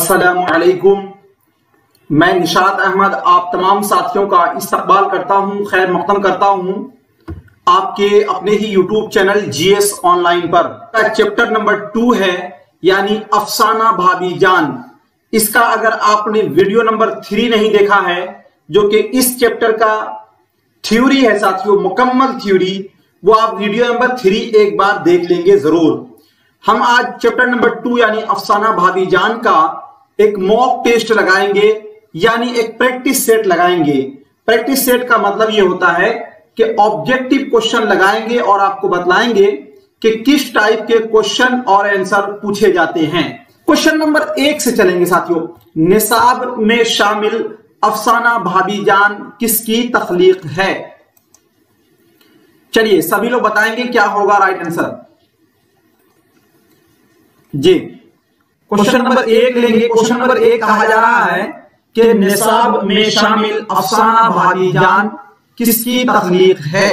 अस्सलामु अलैकुम। मैं निशात अहमद आप तमाम साथियों का इस्तकबाल करता हूं, खैर मक़दम करता हूं आपके अपने ही यूट्यूब चैनल जीएस ऑनलाइन पर। चैप्टर नंबर 2 है यानी अफसाना भाभी जान। इसका अगर आपने वीडियो नंबर 3 नहीं देखा है, जो कि इस चैप्टर का थ्योरी है साथियों, मुकम्मल थ्योरी, वो आप वीडियो नंबर 3 एक बार देख लेंगे जरूर। हम आज चैप्टर नंबर 2 यानी अफसाना भाभी जान का एक मॉक टेस्ट लगाएंगे, यानी एक प्रैक्टिस सेट लगाएंगे। प्रैक्टिस सेट का मतलब यह होता है कि ऑब्जेक्टिव क्वेश्चन लगाएंगे और आपको बतलाएंगे कि किस टाइप के क्वेश्चन और आंसर पूछे जाते हैं। क्वेश्चन नंबर 1 से चलेंगे साथियों। निसाब में शामिल अफसाना भाभी जान किसकी तख्लीक है? चलिए सभी लोग बताएंगे क्या होगा राइट आंसर जी। क्वेश्चन नंबर 1 लेंगे। क्वेश्चन नंबर 1 कहा जा रहा है कि निसाब में शामिल अफसाना भाभी जान किसकी तख्लीक है?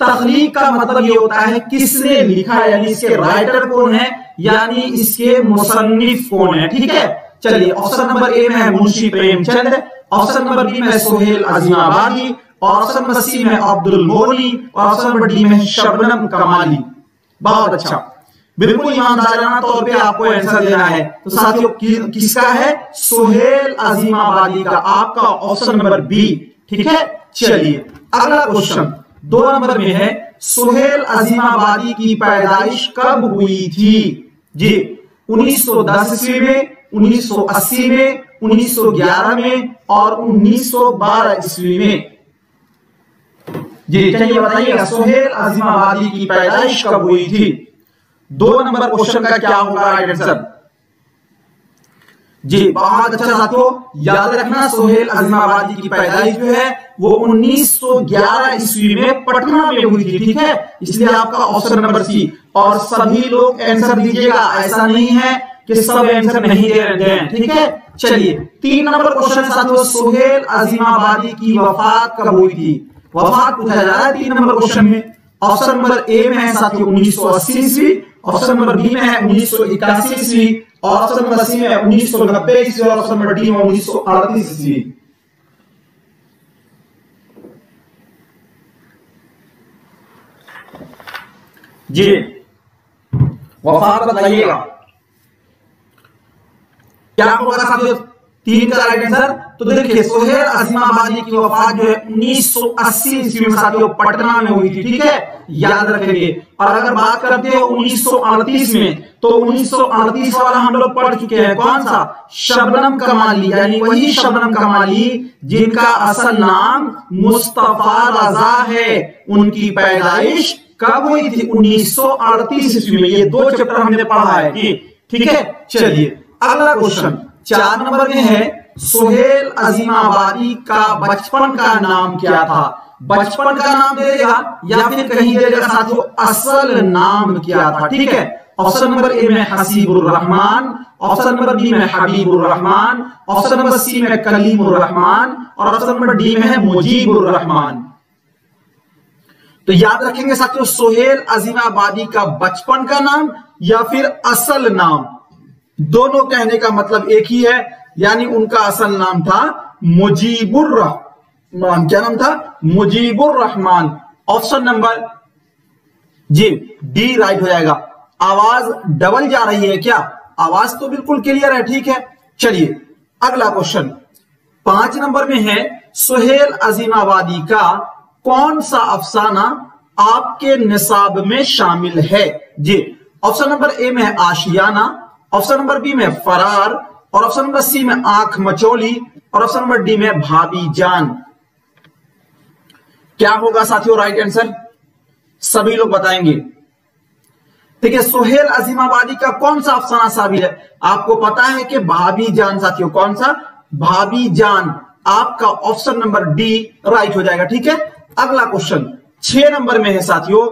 तख्लीक का मतलब ये होता है किसने लिखा है, यानी इसके राइटर कौन है, यानी इसके मुसन्निफ कौन है। ठीक है, चलिए ऑप्शन नंबर ए में है Munshi Premchand, option number B में सोहेल अजीमाबादी, और ऑप्शन नंबर सी में अब्दुल मोनी, और ऑप्शन नंबर डी में शबनम कमाली। बहुत अच्छा, बिल्कुल ईमानदाराना तौर पे आपको आंसर देना है। तो साथियों किसका है? सोहेल अजीमाबादी का, आपका ऑप्शन नंबर बी। ठीक है, चलिए अगला क्वेश्चन 2 नंबर में है, सोहेल अजीमाबादी की पैदाइश कब हुई थी? जी 1910 ईस्वी में, 1980 में, 1911 में और 1912 ईस्वी में। जी चलिए बताइएगा सोहेल अजीमाबादी की पैदाइश कब हुई थी? 2 नंबर क्वेश्चन का क्या होगा राइट आंसर? जी बहुत अच्छा साथियों, याद रखना सोहेल अजीमाबादी की पैदाइश जो है वो 1911 ईस्वी में पटना में हुई थी। ठीक है, इसलिए आपका ऑप्शन नंबर सी। और सभी लोग आंसर दीजिएगा, ऐसा नहीं है कि सब आंसर नहीं दे रहे हैं। ठीक है, चलिए 3 नंबर क्वेश्चन साथियों, सोहेल अजीमाबादी की वफात कब हुई थी? वफात पूछा जा रहा है 3 नंबर क्वेश्चन में। ऑप्शन नंबर ए में है साथियों 1980 ईस्वी, ऑप्शन नंबर बी में है 1981 ईस्वी, और ऑप्शन नंबर सी में है 1990 ईस्वी, और ऑप्शन नंबर डी में 1938 ईस्वी। जी वफात बताइएगा क्या होगा साथियों? 3 का राइट आंसर। तो देखिए सोहेल अजीमाबादी की वफात जो है 1980 ईस्वी में साथियों पटना में हुई थी। ठीक है, याद रखेंगे। और अगर बात करते हैं 1938 में, तो 1938 वाला हम लोग पढ़ चुके हैं। कौन सा? शबनम कमाली, यानी वही शबनम कमाली जिनका असल नाम मुस्तफा रजा है। उनकी पैदाइश कब हुई थी? 1938 ईस्वी में। ये 2 चैप्टर हमने पढ़ा है जी। ठीक है, चलिए अगला क्वेश्चन 4 नंबर में है, सोहेल अजीमाबादी का बचपन का नाम क्या था? बचपन का नाम देगा या फिर कहीं देगा साथियों असल नाम क्या था? ठीक है, ऑप्शन नंबर ए में Hasibur Rahman, option number B में Habibur Rahman, option number C में कलीमुर रहमान, और ऑप्शन नंबर डी में है मुजीबुर रहमान। तो याद रखेंगे साथियों सोहेल अजीमाबादी का बचपन का नाम या फिर असल नाम, दोनों कहने का मतलब एक ही है, यानी उनका असल नाम था मुजीबुर रहमान। क्या नाम था? मुजीबुर रहमान। ऑप्शन नंबर जी डी राइट हो जाएगा। आवाज डबल जा रही है क्या? आवाज तो बिल्कुल क्लियर है। ठीक है, चलिए अगला क्वेश्चन 5 नंबर में है, सोहेल अजीमाबादी का कौन सा अफसाना आपके निसाब में शामिल है? जी ऑप्शन नंबर ए में है आशियाना, ऑप्शन नंबर बी में फरार, और ऑप्शन नंबर सी में आंख मचोली, और ऑप्शन नंबर डी में भाभी जान। क्या होगा साथियों राइट आंसर? सभी लोग बताएंगे। ठीक है, सोहेल अजीमाबादी का कौन सा अफसाना शामिल है? आपको पता है कि भाभी जान साथियों। कौन सा? भाभी जान। आपका ऑप्शन नंबर डी राइट हो जाएगा। ठीक है, अगला क्वेश्चन 6 नंबर में है साथियों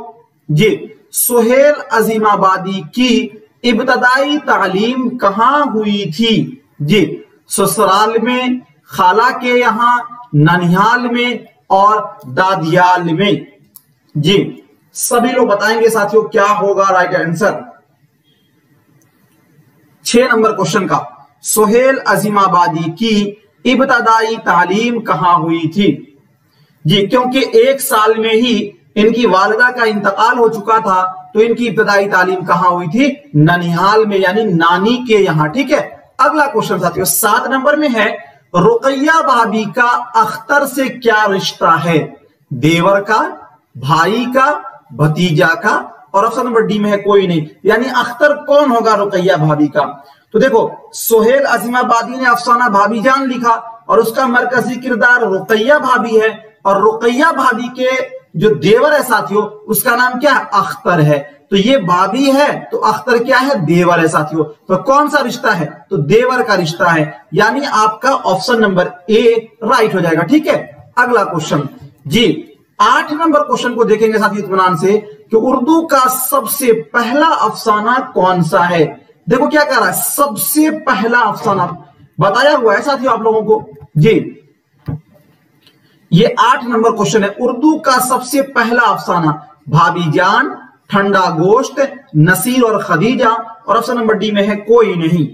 जी, सोहेल अजीमाबादी की इब्तदाई तालीम कहां हुई थी? जी ससुराल में, खाला के यहां, ननिहाल में और दादियाल में। जी सभी लोग बताएंगे साथियों क्या होगा राइट आंसर 6 नंबर क्वेश्चन का। सुहेल अजीमाबादी की इब्तदाई तालीम कहां हुई थी? जी, क्योंकि 1 साल में ही इनकी वालिदा का इंतकाल हो चुका था, तो इनकी इब्तदाई तालीम कहां हुई थी? ननिहाल में, यानी नानी के यहां। ठीक है, अगला क्वेश्चन साथियों 7 नंबर में है, रुकैया भाभी का अख्तर से क्या रिश्ता है? देवर का, भाई का, भतीजा का, और ऑप्शन नंबर डी में है कोई नहीं। यानी अख्तर कौन होगा रुकैया भाभी का? तो देखो, सुहेल अजीमाबादी ने अफसाना भाभी जान लिखा और उसका मरकजी किरदार रुकैया भाभी है, और रुकैया भाभी के जो देवर है साथियों उसका नाम क्या है? अख्तर है। तो ये भाभी है तो अख्तर क्या है? देवर है साथियों। तो कौन सा रिश्ता है? तो देवर का रिश्ता है, यानी आपका ऑप्शन नंबर ए राइट हो जाएगा। ठीक है, अगला क्वेश्चन जी 8 नंबर क्वेश्चन को देखेंगे साथियों इत्मीनान से कि उर्दू का सबसे पहला अफसाना कौन सा है? देखो क्या कह रहा है, सबसे पहला अफसाना बताया हुआ है साथियों आप लोगों को जी। ये 8 नंबर क्वेश्चन है, उर्दू का सबसे पहला अफसाना भाभी जान, ठंडा गोश्त, नसीर और खदीजा, और ऑप्शन नंबर डी में है कोई नहीं।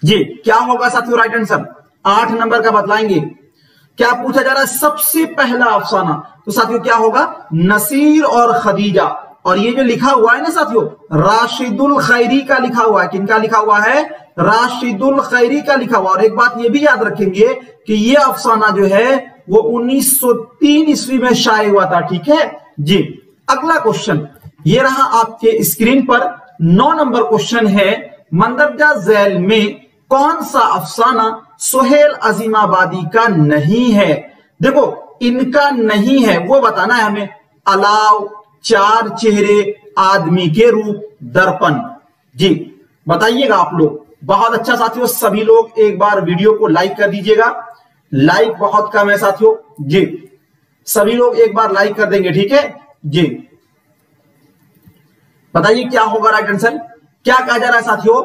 जी क्या होगा साथियों राइट आंसर? 8 नंबर का बतलाएंगे। क्या पूछा जा रहा है? सबसे पहला अफसाना, तो साथियों क्या होगा? नसीर और खदीजा। और ये जो लिखा हुआ है ना साथियों, राशिदुल खैरी का लिखा हुआ है। किनका लिखा हुआ है? राशिदुल खैरी का लिखा हुआ। और एक बात ये भी याद रखेंगे कि ये अफसाना जो है वो 1903 ईस्वी में शाये हुआ था। ठीक है जी, अगला क्वेश्चन ये रहा आपके स्क्रीन पर। 9 नंबर क्वेश्चन है, मंदरजा झैल में कौन सा अफसाना सुहेल अजीमाबादी का नहीं है? देखो इनका नहीं है वो बताना है हमें। अलाव, 4 चेहरे, आदमी के रूप, दर्पण। जी बताइएगा आप लोग। बहुत अच्छा साथियों, सभी लोग एक बार वीडियो को लाइक कर दीजिएगा। लाइक बहुत कम है साथियों जी, सभी लोग एक बार लाइक कर देंगे। ठीक है जी, बताइए क्या होगा राइट आंसर? क्या कहा जा रहा है साथियों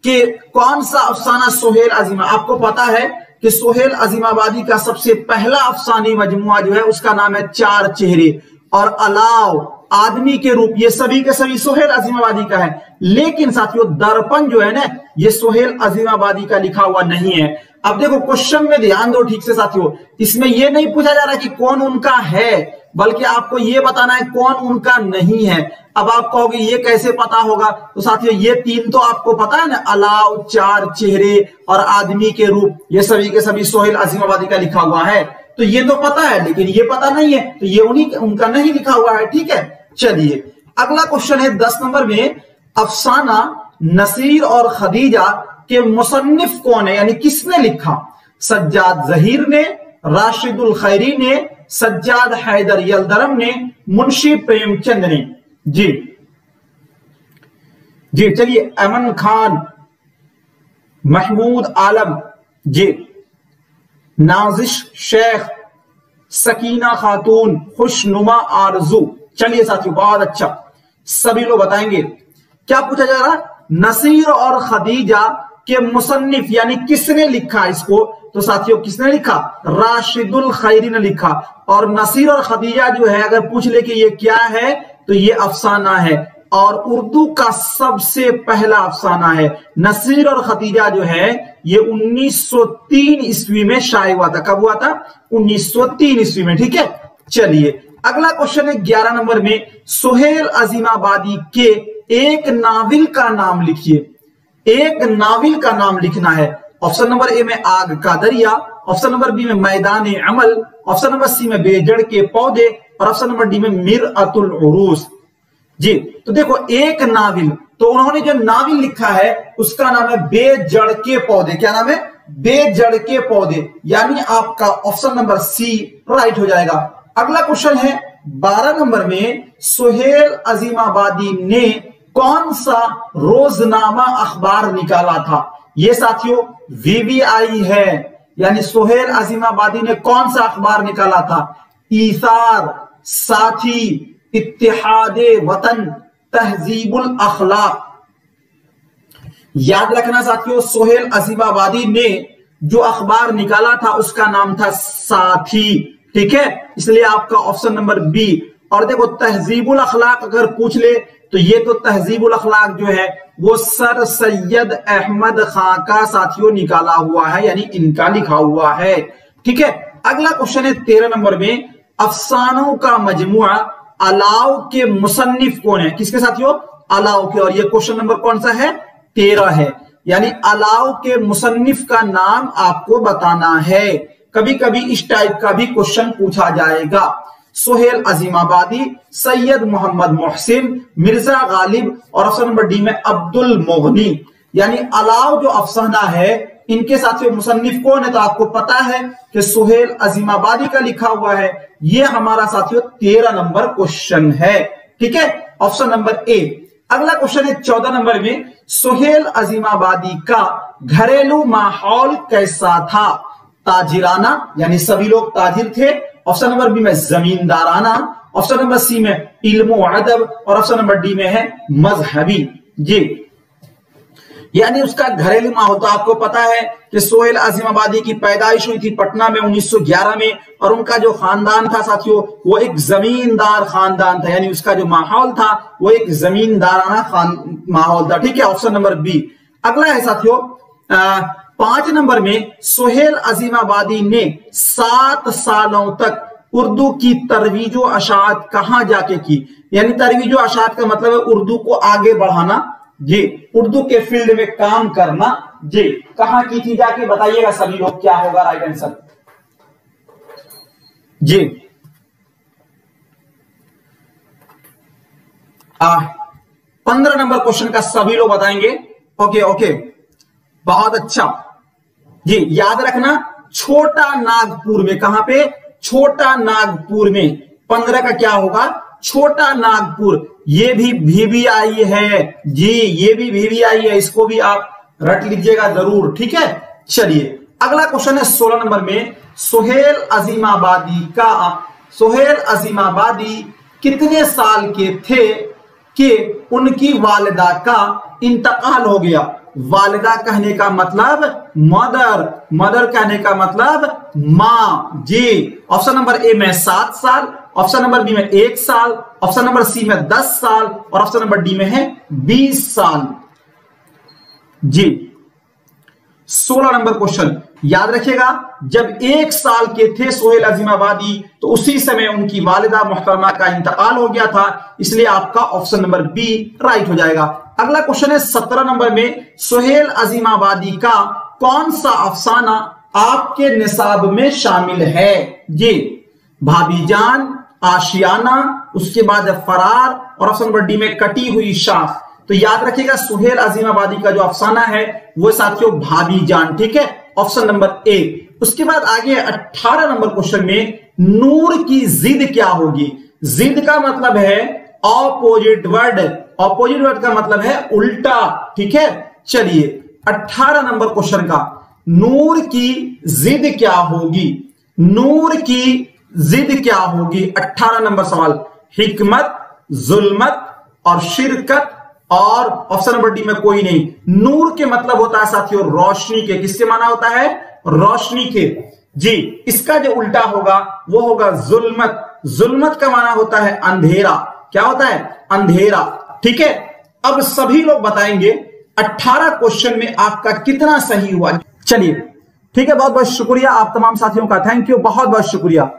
कि कौन सा अफसाना सुहेल अजीमा? आपको पता है कि सुहेल अजीमाबादी का सबसे पहला अफसानी मजमुआ जो है उसका नाम है 4 चेहरे, और अलाव, आदमी के रूप, ये सभी के सभी सुहेल अजीमाबादी का है। लेकिन साथियों दर्पण जो है ना, ये सुहेल अजीमाबादी का लिखा हुआ नहीं है। अब देखो क्वेश्चन में ध्यान दो ठीक से साथियों, इसमें यह नहीं पूछा जा रहा कि कौन उनका है, बल्कि आपको यह बताना है कौन उनका नहीं है। अब आप कहोगे ये कैसे पता होगा? तो साथियों ये 3 तो आपको पता है ना, अलाव, 4 चेहरे और आदमी के रूप, ये सभी के सभी सुहेल अजीमाबादी का लिखा हुआ है। तो ये तो पता है, लेकिन ये पता नहीं है, तो ये उनका नहीं लिखा हुआ है। ठीक है, चलिए अगला क्वेश्चन है 10 नंबर में, अफसाना नसीर और खदीजा के मुसन्निफ कौन है? यानी किसने लिखा? सज्जाद जहीर ने, राशिदुल खैरी ने, सज्जाद हैदर यलदरम ने, मुंशी प्रेमचंद ने। जी जी चलिए, अमन खान, महमूद आलम जी, नाजिश शेख, सकीना खातून, खुशनुमा आरजू। चलिए साथियों बहुत अच्छा, सभी लोग बताएंगे। क्या पूछा जा रहा है? नसीर और खदीजा के मुसन्निफ यानी किसने लिखा इसको? तो साथियों किसने लिखा? राशिदुल खैरी ने लिखा। और नसीर और खदीजा जो है अगर पूछ ले कि ये क्या है, तो ये अफसाना है, और उर्दू का सबसे पहला अफसाना है। नसीर और खदीजा जो है ये 1903 ईस्वी में शाये हुआ था। कब हुआ था? 1903 ईस्वी में। ठीक है, चलिए अगला क्वेश्चन है 11 नंबर में, सुहेल अजीमाबादी के एक नाविल का नाम लिखिए। एक नाविल का नाम लिखना है। ऑप्शन नंबर ए में आग का दरिया, ऑप्शन नंबर बी में मैदान अमल, ऑप्शन नंबर सी में बेजड़ के पौधे, और ऑप्शन नंबर डी में मिरअतुल उरूस। जी तो देखो एक नाविल, तो उन्होंने जो नाविल लिखा है उसका नाम है बेजड़ के पौधे। क्या नाम है? बेजड़ के पौधे, यानी आपका ऑप्शन नंबर सी राइट हो जाएगा। अगला क्वेश्चन है 12 नंबर में, सुहेल अजीमाबादी ने कौन सा रोजनामा अखबार निकाला था? ये साथियों वीवीआई है, यानी सुहेल अजीमाबादी ने कौन सा अखबार निकाला था? ईसार, साथी, इत्तिहादे वतन, तहजीबुल अखलाक। याद रखना साथियों, सुहेल अजीमाबादी ने जो अखबार निकाला था उसका नाम था साथी। ठीक है, इसलिए आपका ऑप्शन नंबर बी। और देखो तहजीबुल अखलाक अगर पूछ ले तो ये तो तहजीबुल अखलाक जो है वो सर सैयद अहमद खां का साथियों निकाला हुआ है, यानी इनका लिखा हुआ है। ठीक है, अगला क्वेश्चन है 13 नंबर में, अफसानों का मजमुआ अलाव के मुसन्निफ कौन है? किसके साथियों? अलाव के। और ये क्वेश्चन नंबर कौन सा है? 13 है, यानी अलाव के मुसन्निफ का नाम आपको बताना है। कभी कभी इस टाइप का भी क्वेश्चन पूछा जाएगा। सोहेल अजीमाबादी, सैयद मोहम्मद मोहसिन, मिर्जा गालिब और ऑप्शन नंबर डी में अब्दुल मोगनी। यानी अलाव जो अफसाना है इनके साथियों मुसन्निफ कौन है? तो आपको पता है कि सोहेल अजीमाबादी का लिखा हुआ है। ये हमारा साथियों 13 नंबर क्वेश्चन है। ठीक है, ऑप्शन नंबर ए। अगला क्वेश्चन है 14 नंबर में, सोहेल अजीमाबादी का घरेलू माहौल कैसा था? ताजिराना, यानी सभी लोग ताजिर थे। ऑप्शन नंबर बी में जमींदाराना, ऑप्शन नंबर सी में इल्म व अदब और ऑप्शन नंबर डी में है मजहबी। जी, यानी उसका घरेलू माहौल, तो आपको पता है कि सोहेल अजीमाबादी की पैदाइश हुई थी पटना में 1911 में, और उनका जो खानदान था साथियों वो एक जमींदार खानदान था, यानी उसका जो माहौल था वो एक जमींदाराना माहौल था। ठीक है, ऑप्शन नंबर बी। अगला है साथियों 5 नंबर में, सोहेल अजीमाबादी ने 7 सालों तक उर्दू की तरवीजो अशात कहां जाके की? यानी तरवीजो अशात का मतलब है उर्दू को आगे बढ़ाना। जी, उर्दू के फील्ड में काम करना। जी, कहां की थी जाके? बताइएगा सभी लोग, क्या होगा राइट आंसर? जी, 15 नंबर क्वेश्चन का सभी लोग बताएंगे। ओके ओके, बहुत अच्छा। जी, याद रखना, छोटा नागपुर में, कहां पे? छोटा नागपुर में। 15 का क्या होगा? छोटा नागपुर। ये भी VVI है जी, ये भी VVI है, इसको भी आप रट लीजिएगा जरूर। ठीक है, चलिए अगला क्वेश्चन है 16 नंबर में, सोहेल अजीमाबादी कितने साल के थे कि उनकी वालिदा का इंतकाल हो गया? वालिदा कहने का मतलब मदर, मदर कहने का मतलब मां। जी, ऑप्शन नंबर ए में 7 साल, ऑप्शन नंबर बी में 1 साल, ऑप्शन नंबर सी में 10 साल और ऑप्शन नंबर डी में है 20 साल। जी, 16 नंबर क्वेश्चन याद रखिएगा, जब 1 साल के थे सोहेल अजीमाबादी तो उसी समय उनकी वालिदा मोहतरमा का इंतकाल हो गया था, इसलिए आपका ऑप्शन नंबर बी राइट हो जाएगा। अगला क्वेश्चन है 17 नंबर में, सोहेल अजीमाबादी का कौन सा अफसाना आपके निसाब में शामिल है? जी, भाभी जान, आशियाना, उसके बाद फरार और ऑप्शन नंबर डी में कटी हुई शाख। तो याद रखिएगा सोहेल अजीमाबादी का जो अफसाना है वो साथियों भाभी जान। ठीक है, ऑप्शन नंबर ए। उसके बाद आगे 18 नंबर क्वेश्चन में, नूर की जिद क्या होगी? जिद का मतलब है ऑपोजिट वर्ड, ऑपोजिट वर्ड का मतलब है उल्टा। ठीक है, चलिए 18 नंबर क्वेश्चन का, नूर की जिद क्या होगी? नूर की जिद क्या होगी? 18 नंबर सवाल, हिकमत, जुल्मत और शिरकत और ऑप्शन नंबर डी में कोई नहीं। नूर के मतलब होता है साथियों रोशनी के। किसके माना होता है? रोशनी के। जी, इसका जो उल्टा होगा वो होगा जुल्मत। जुल्मत का माना होता है अंधेरा। क्या होता है? अंधेरा। ठीक है, अब सभी लोग बताएंगे 18 क्वेश्चन में आपका कितना सही हुआ। चलिए ठीक है, बहुत बहुत शुक्रिया आप तमाम साथियों का, थैंक यू, बहुत बहुत शुक्रिया।